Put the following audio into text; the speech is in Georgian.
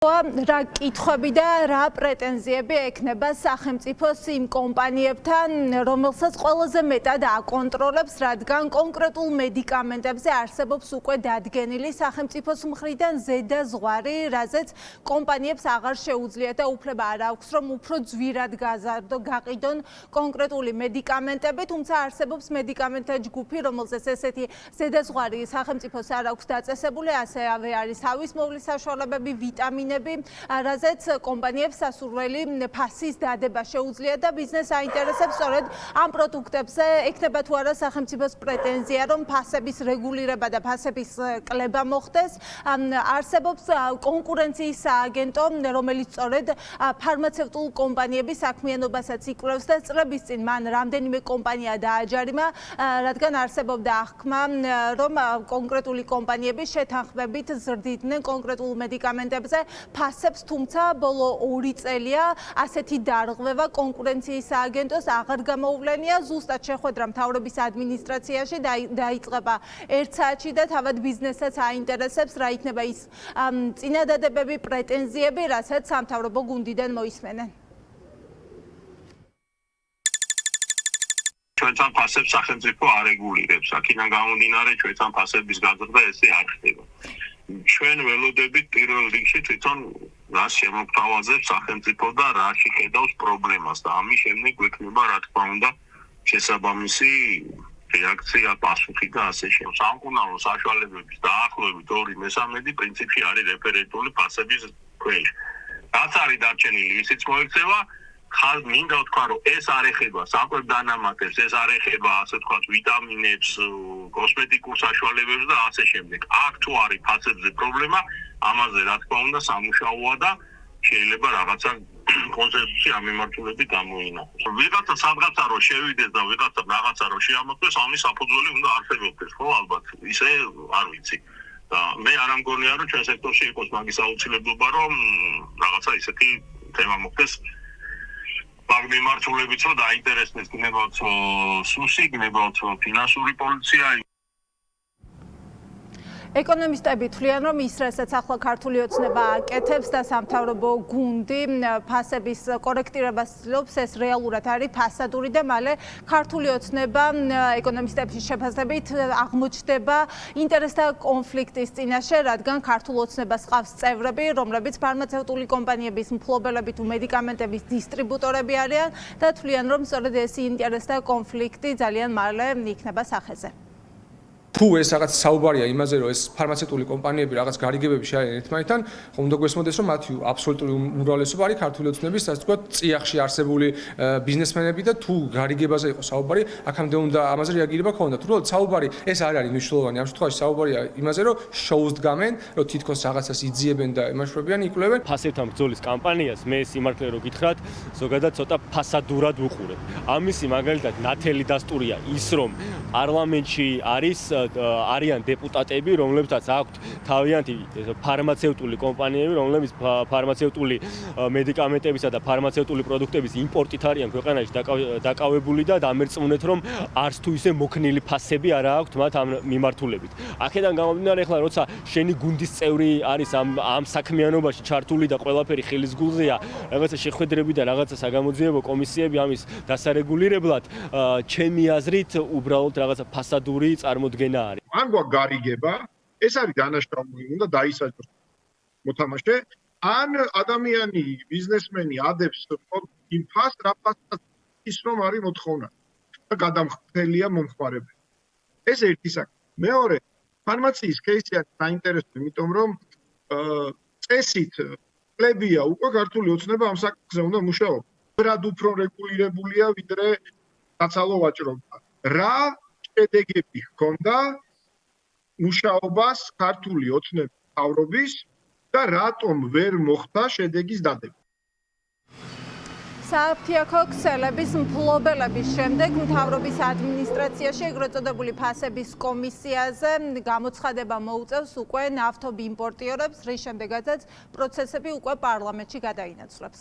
რა კითხვები და რა პრეტენზიები ექნება სახელმწიფოს იმ კომპანიებთან, რომელსაც ყველაზე მეტად აკონტროლებს, რადგან კონკრეტულ მედიკამენტებზე არსებობს უკვე დადგენილი სახელმწიფოს მხრიდან ზედაზღვარი, რაზეც კომპანიებს აღარ შეუძლიათ და უფლება არ აქვს, რომ უფრო ძვირად გაყიდონ კონკრეტული მედიკამენტები, თუმცა არსებობს მედიკამენტთა ჯგუფი, რომელზეც ესეთი ზედაზღვარი სახელმწიფოს არ აქვს დაწესებული, ასევე არის თავის მოვლის საშუალებები, ვიტამინები, რაზეც კომპანიებს სასურველი ფასის დადება შეუძლიათ და ბიზნეს აინტერესებს სწორედ ამ პროდუქტებზე ექნება თუ არა სახელმწიფოს პრეტენზია, რომ ფასების რეგულირება და ფასების კლება მოხდეს. არსებობს კონკურენციის სააგენტო, რომელიც სწორედ ფარმაცევტულ კომპანიების საქმიანობასაც იკვლევს და წლების წინ მან რამდენიმე კომპანია დააჯარიმა, რადგან არსებობდა აღქმა, რომ კონკრეტული კომპანიები შეთანხმებით ზრდიდნენ კონკრეტულ მედიკამენტებზე ფასებს, თუმცა ბოლო 2 წელია ასეთი დარღვევა კონკურენციის სააგენტოს აღარ გამოუვლენია, ზუსტად შეხვედრა მთავრობის ადმინისტრაციაში დაიწყება 1 საათში და თავად ბიზნესაც აინტერესებს, რა იქნება ის წინადადებები, პრეტენზიები, რასაც სამთავრობო გუნდიდან მოისმენენ. ჩვენთან ფასებს სახელმწიფო არ რეგულირებს, აქედან გამომდინარე ჩვენთან ფასების გაზრდა ესე არ ხდება. ჩვენ ველოდებით პირველ რიგში თვითონ რა შემოგთავაზებს სახელმწიფო და რაში ხედავს პრობლემას და ამის შემდეგ გვექნება რა თქმა უნდა შესაბამისი რეაქცია, პასუხი და ასე შემდეგ. სამკურნალო საშუალებების დაახლოებით 2/3 პრინციპში არის რეფერენტული ფასების ქვეშ. რაც არის დარჩენილი, ისიც მოიქცევა. მინდა ვთქვა, რომ ეს არ ეხება საკვებ-დანამატებს, ეს არ ეხება, ასე ვთქვათ, ვიტამინებს, კოსმეტიკურ საშუალებებს და ასე შემდეგ. აქ თუ არის ფასებზე პრობლემა, ამაზე რა თქმა უნდა სამუშაოა და შეიძლება რაღაცა კონსენსუსი ამ მიმართულებით გამოინახოს. ვიღაცა სადღაცა რო შევიდეს და ვიღაცა რაღაცა რო შეამოწმოს, ამის საფუძველი უნდა არსებობდეს, ხო, ალბათ. ისე არ ვიცი. და მე არ ამგონია, რომ ჩვენ სექტორში იყოს მაგის აუცილებლობა, რომ რაღაცა ისეთი თემა მოხდეს. მაგ მიმართულებით რომ დაინტერესდეს გნებავთ სუსი, გნებავთ ფინანსური პოლიცია. ეკონომისტები თვლიან, რომ ის, რასაც ახლა ქართული ოცნება აკეთებს და სამთავრობო გუნდი ფასების კორექტირებას ცდილობს, ეს რეალურად არის ფასადური და მალე ქართული ოცნება ეკონომისტების შეფასებით აღმოჩნდება ინტერესთა კონფლიქტის წინაშე, რადგან ქართულ ოცნებას ყავს წევრები, რომლებიც ფარმაცევტული კომპანიების მფლობელები თუ მედიკამენტების დისტრიბუტორები არიან და თვლიან, რომ სწორედ ეს ინტერესთა კონფლიქტი ძალიან მალე იქნება სახეზე. თუ ეს რაღაც საუბარია იმაზე, რომ ეს ფარმაცევტული კომპანიები რაღაც გარიგებებში არიან ერთმანეთთან, ხომ უნდა გვესმოდეს, რომ მათი აბსოლუტური უმრავლესობა არის ქართული ოცნების, ასე ვთქვათ, წიაღში არსებული ბიზნესმენები და თუ გარიგებაზე იყო საუბარი, აქამდე უნდა ამაზე რეაგირება ქონდა. თუ რომ საუბარი ეს არ არის მნიშვნელოვანი, ამ შემთხვევაში საუბარია იმაზე, რომ შოუს დგამენ, რომ თითქოს რაღაცას იძიებენ და იმაშვრებიან, იკვლევენ. ფასებთან ბრძოლის კამპანიას მე სიმართლე რო გითხრათ, ზოგადად ცოტა ფასადურად ვუყურებ. ამისი მაგალითად ნათელი დასტურია ის, რომ პარლამენტში არიან დეპუტატები, რომლებსაც აქვთ თავიანთი ფარმაცევტული კომპანიები, რომლებიც ფარმაცევტული მედიკამენტებისა და ფარმაცევტული პროდუქტების იმპორტით არიან ქვეყანაში დაკავებული და დამერწმუნეთ, რომ არც თუ ისე მოქნილი ფასები არ აქვთ მათ ამ მიმართულებით. აქედან გამომდინარე, ახლა როცა შენი გუნდის წევრი არის ამ საქმიანობაში ჩართული და ყველაფერი ხელის გულზეა, რაღაცა შეხვედრები და რაღაცა საგამოძიებო კომისიები ამის დასარეგულირებლად, ჩემი აზრით, უბრალოდ რაღაცა ფასადური წარმოდგენა არის. ან გვაქვს გარიგება, ეს არის დანაშაული, უნდა დაისაჯოს მოთამაშე, ან ადამიანი, ბიზნესმენი ადებს იმ ფასს, რა ფასსაც ის რომ არის მოთხოვნა და გადამხდელია მომხმარებელი. ეს ერთი საქმე. მეორე, ფარმაციის кейსი არის საინტერესო, იმიტომ რომ წესით კლებია უკვე ქართული ოცნება ამ საკითხზე უნდა მუშაობს. რად უფრო რეგულირებულია, ვიდრე საცალო ვაჭრობა. რა შედეგები ჰქონდა მუშაობას ქართული ოცნების მთავრობის და რატომ ვერ მოხდა შედეგის დადება. საფთიაქო ქსელების მფლობელების შემდეგ მთავრობის ადმინისტრაციაში ეგრეთ წოდებული ფასების კომისიაზე გამოცხადება მოუწევს უკვე ნავთობ იმპორტიორებს, რის შემდეგაც პროცესები უკვე პარლამენტში გადაინაცვლებს.